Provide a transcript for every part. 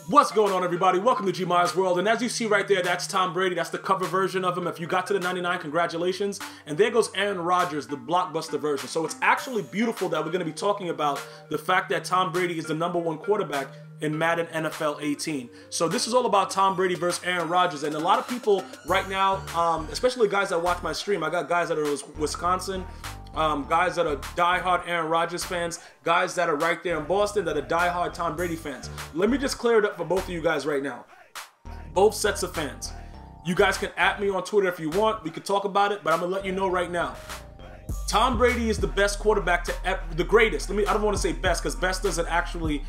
What's going on, everybody? Welcome to GmiasWorld. And as you see right there, that's Tom Brady. That's the cover version of him. If you got to the 99, congratulations. And there goes Aaron Rodgers, the blockbuster version. So it's actually beautiful that we're going to be talking about the fact that Tom Brady is the #1 quarterback in Madden NFL 18. So this is all about Tom Brady versus Aaron Rodgers. And a lot of people right now, especially guys that watch my stream, I got guys that are in Wisconsin, guys that are diehard Aaron Rodgers fans, guys that are right there in Boston that are diehard Tom Brady fans. Let me just clear it up for both of you guys right now. Both sets of fans. You guys can at me on Twitter if you want. We can talk about it, but I'm going to let you know right now. Tom Brady is the best quarterback to ever, the greatest. I don't want to say best because best doesn't actually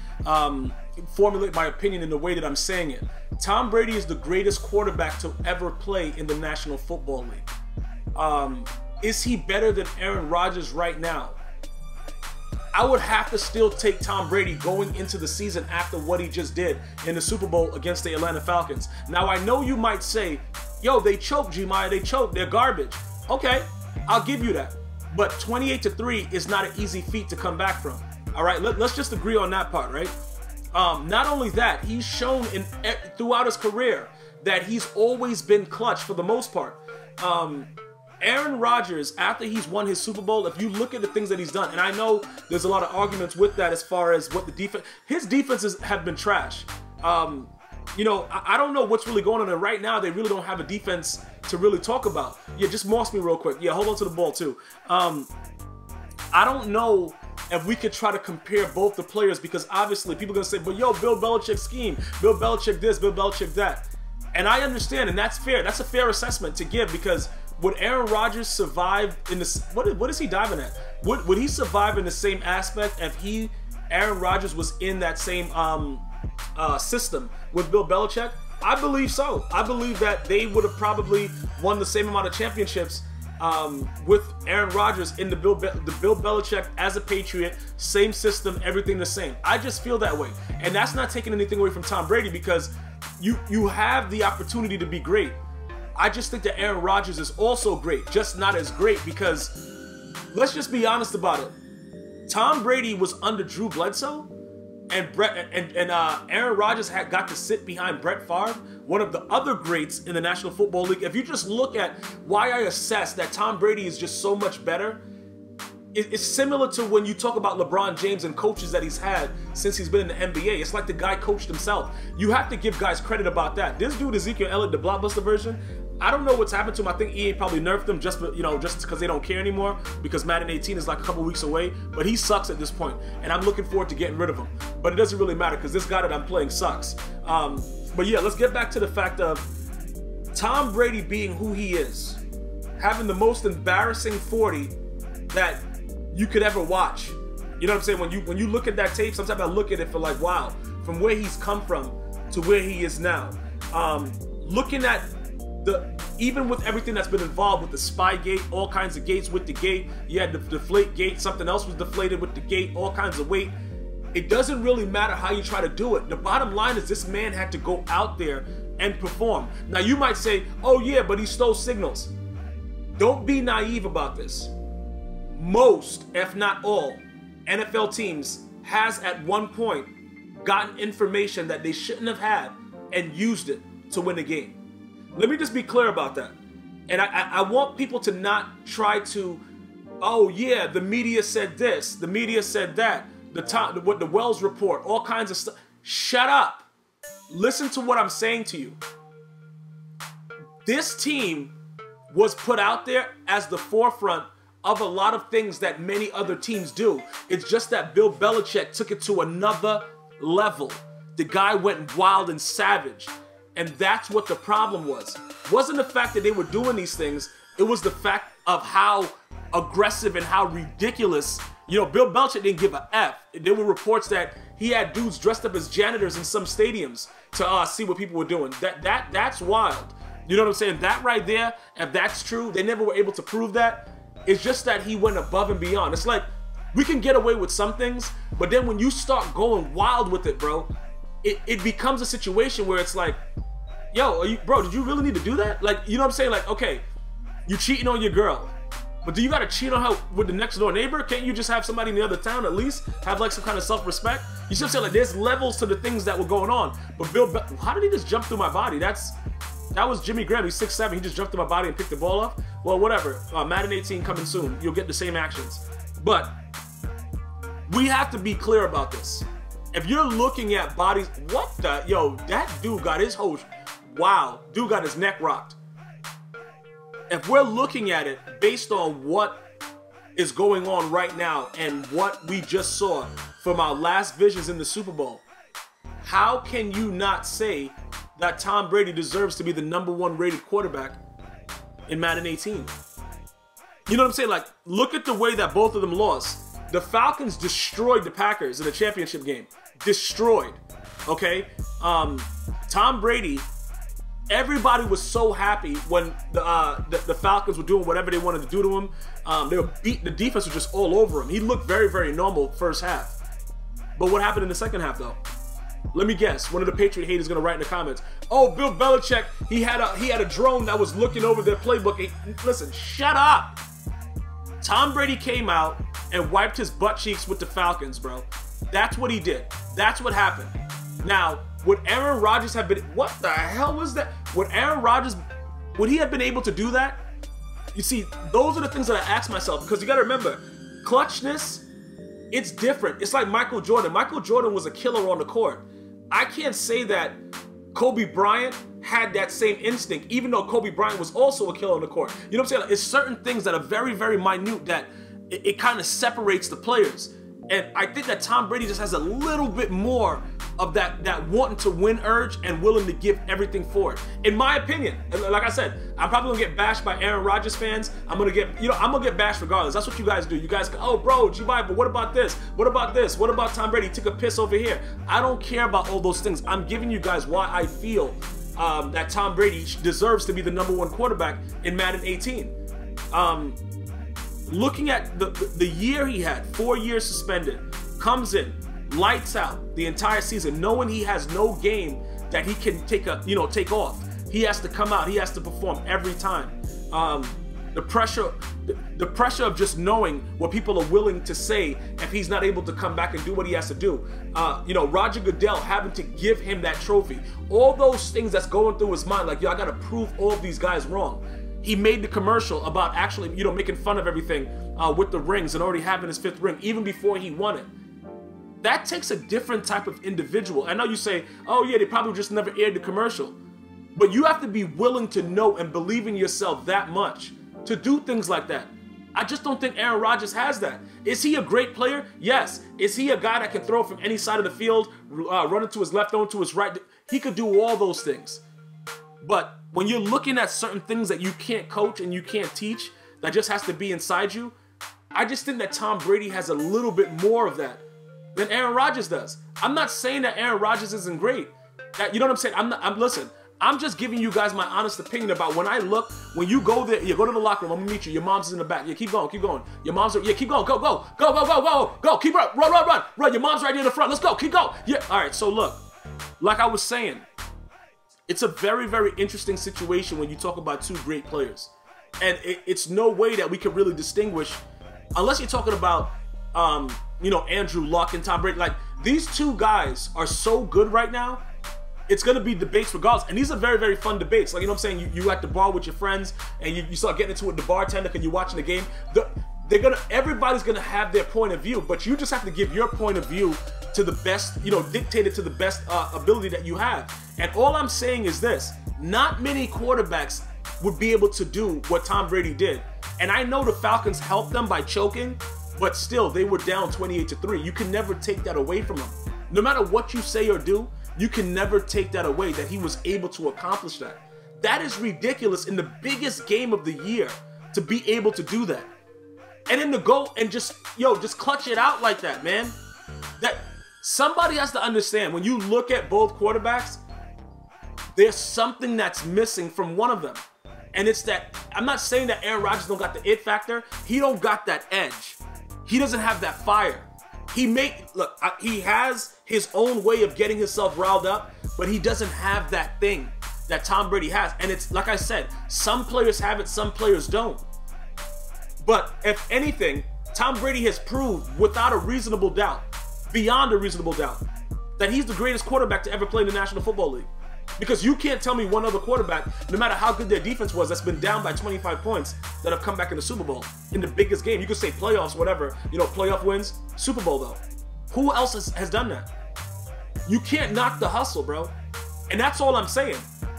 formulate my opinion in the way that I'm saying it. Tom Brady is the greatest quarterback to ever play in the National Football League. Is he better than Aaron Rodgers right now? I would have to still take Tom Brady going into the season after what he just did in the Super Bowl against the Atlanta Falcons. Now, I know you might say, yo, they choked, Gmia, they choked, they're garbage. Okay, I'll give you that. But 28-3 is not an easy feat to come back from. All right, let's just agree on that part, right? Not only that, he's shown throughout his career that he's always been clutch for the most part. Aaron Rodgers, after he's won his Super Bowl, if you look at the things that he's done, and I know there's a lot of arguments with that as far as what the defense, his defenses have been trash. You know, I don't know what's really going on, and right now they really don't have a defense to really talk about. Yeah, just moss me real quick. Yeah, hold on to the ball too. I don't know if we could try to compare both the players because obviously people are going to say, but yo, Bill Belichick scheme, Bill Belichick this, Bill Belichick that. And I understand, and that's fair. That's a fair assessment to give because would Aaron Rodgers survive in this? What is he diving at? Would he survive in the same aspect if Aaron Rodgers was in that same system with Bill Belichick? I believe so. I believe that they would have probably won the same amount of championships with Aaron Rodgers in the Bill Belichick as a Patriot, same system, everything the same. I just feel that way, and that's not taking anything away from Tom Brady because you have the opportunity to be great. I just think that Aaron Rodgers is also great, just not as great because let's just be honest about it. Tom Brady was under Drew Bledsoe, and Aaron Rodgers got to sit behind Brett Favre, one of the other greats in the National Football League. If you just look at why I assess that Tom Brady is just so much better, it's similar to when you talk about LeBron James and coaches that he's had since he's been in the NBA. It's like the guy coached himself. You have to give guys credit about that. This dude, Ezekiel Elliott, the blockbuster version, I don't know what's happened to him. I think EA probably nerfed him just because they don't care anymore because Madden 18 is like a couple weeks away. But he sucks at this point, and I'm looking forward to getting rid of him. But it doesn't really matter because this guy that I'm playing sucks. But yeah, let's get back to the fact of Tom Brady being who he is, having the most embarrassing 40 that you could ever watch. You know what I'm saying? When you look at that tape, sometimes I look at it for like, wow, from where he's come from to where he is now. Looking at even with everything that's been involved with the spy gate, all kinds of gates with the gate, you had the deflate gate, something else was deflated with the gate, all kinds of weight. It doesn't really matter how you try to do it. The bottom line is this man had to go out there and perform. Now you might say, oh yeah, but he stole signals. Don't be naive about this. Most, if not all, NFL teams has at one point gotten information that they shouldn't have had and used it to win the game. Let me just be clear about that. And I want people to not try to, oh yeah, the media said this, the media said that, what the Wells report, all kinds of stuff. Shut up. Listen to what I'm saying to you. This team was put out there as the forefront of a lot of things that many other teams do. It's just that Bill Belichick took it to another level. The guy went wild and savage. And that's what the problem was. It wasn't the fact that they were doing these things. It was the fact of how aggressive and how ridiculous. You know, Bill Belichick didn't give a F. There were reports that he had dudes dressed up as janitors in some stadiums to see what people were doing. That's wild. You know what I'm saying? That right there, if that's true, they never were able to prove that. It's just that he went above and beyond. It's like, we can get away with some things, but then when you start going wild with it, bro, it becomes a situation where it's like, yo, bro, did you really need to do that? Like, you know what I'm saying? Like, okay, you cheating on your girl, But do you got to cheat on her with the next door neighbor? Can't you just have somebody in the other town at least have like some kind of self-respect? You see what I'm saying? Like there's levels to the things that were going on. But how did he just jump through my body? That was Jimmy Graham. He's 6'7". He just jumped through my body and picked the ball up. Well, whatever. Madden 18 coming soon. You'll get the same actions. But we have to be clear about this. If you're looking at bodies, what the, yo, that dude got his whole, wow, dude got his neck rocked. If we're looking at it based on what is going on right now and what we just saw from our last visions in the Super Bowl, how can you not say that Tom Brady deserves to be the #1 rated quarterback in Madden 18? You know what I'm saying? Like, look at the way that both of them lost. The Falcons destroyed the Packers in the championship game. Destroyed, okay? Tom Brady, everybody was so happy when the Falcons were doing whatever they wanted to do to him. They were the defense was just all over him. He looked very, very normal first half. But what happened in the second half, though? Let me guess. One of the Patriot haters is gonna write in the comments, "Oh, Bill Belichick, he had a drone that was looking over their playbook." Listen, shut up. Tom Brady came out and wiped his butt cheeks with the Falcons, bro. That's what he did. That's what happened. Now, would Aaron Rodgers have been, what the hell was that? Would Aaron Rodgers, would he have been able to do that? You see, those are the things that I ask myself, because you gotta remember, clutchness, it's different. It's like Michael Jordan. Michael Jordan was a killer on the court. I can't say that Kobe Bryant had that same instinct, even though Kobe Bryant was also a killer on the court. You know what I'm saying? Like, it's certain things that are very, very minute that it kind of separates the players. And I think that Tom Brady just has a little bit more of that wanting to win urge and willing to give everything for it. In my opinion, and like I said, I'm probably gonna get bashed by Aaron Rodgers fans. I'm gonna get bashed regardless. That's what you guys do. You guys go, "Oh, bro, G-Boy, but what about this? What about this? What about Tom Brady? He took a piss over here." I don't care about all those things. I'm giving you guys why I feel that Tom Brady deserves to be the #1 quarterback in Madden 18. Looking at the year he had, 4 years suspended, comes in, lights out the entire season, knowing he has no game that he can take off. He has to come out. He has to perform every time. The pressure of just knowing what people are willing to say if he's not able to come back and do what he has to do. Roger Goodell having to give him that trophy. All those things that's going through his mind, like, yo, I got to prove all of these guys wrong. He made the commercial about actually, making fun of everything with the rings and already having his 5th ring even before he won it. That takes a different type of individual. I know you say, "Oh yeah, they probably just never aired the commercial." But you have to be willing to know and believe in yourself that much to do things like that. I just don't think Aaron Rodgers has that. Is he a great player? Yes. Is he a guy that can throw from any side of the field, running to his left, on to his right? He could do all those things. But when you're looking at certain things that you can't coach and you can't teach, that just has to be inside you, I just think that Tom Brady has a little bit more of that than Aaron Rodgers does. I'm not saying that Aaron Rodgers isn't great. You know what I'm saying? Listen, I'm just giving you guys my honest opinion about when I look, when you go there, you go to the locker room, I'm gonna meet you, your mom's in the back. Yeah, keep going, keep going. Your mom's, yeah, keep going, go, keep run, your mom's right there in the front, let's go, keep going. Yeah, all right, so look, like I was saying, it's a very, very interesting situation when you talk about two great players. And it's no way that we can really distinguish, unless you're talking about, Andrew Luck and Tom Brady. Like, these two guys are so good right now, it's going to be debates regardless. And these are very, very fun debates. Like, you know what I'm saying? You at the bar with your friends, and you start getting into it with the bartender because you're watching the game. Everybody's going to have their point of view, but you just have to give your point of view to the best, dictated to the best ability that you have. And all I'm saying is this: not many quarterbacks would be able to do what Tom Brady did. And I know the Falcons helped them by choking, but still, they were down 28-3. You can never take that away from them. No matter what you say or do, you can never take that away, that he was able to accomplish that. That is ridiculous in the biggest game of the year to be able to do that. And then to go and just clutch it out like that, man. That somebody has to understand, when you look at both quarterbacks, there's something that's missing from one of them. And it's that, I'm not saying that Aaron Rodgers don't got the it factor. He don't got that edge. He doesn't have that fire. He has his own way of getting himself riled up, but he doesn't have that thing that Tom Brady has. And it's like I said, some players have it, some players don't. But if anything, Tom Brady has proved without a reasonable doubt, beyond a reasonable doubt, that he's the greatest quarterback to ever play in the National Football League. Because you can't tell me one other quarterback, no matter how good their defense was, that's been down by 25 points, that have come back in the Super Bowl, in the biggest game. You could say playoffs, whatever, you know, playoff wins, Super Bowl though. Who else has done that? You can't knock the hustle, bro. And that's all I'm saying.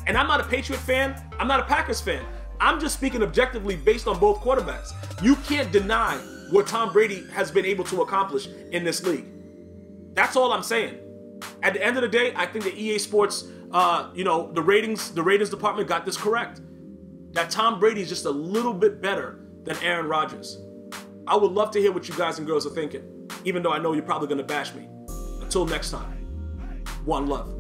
And I'm not a Patriot fan, I'm not a Packers fan. I'm just speaking objectively based on both quarterbacks. You can't deny what Tom Brady has been able to accomplish in this league. That's all I'm saying. At the end of the day, I think the EA Sports, you know, the ratings department got this correct. That Tom Brady is just a little bit better than Aaron Rodgers. I would love to hear what you guys and girls are thinking, even though I know you're probably going to bash me. Until next time, one love.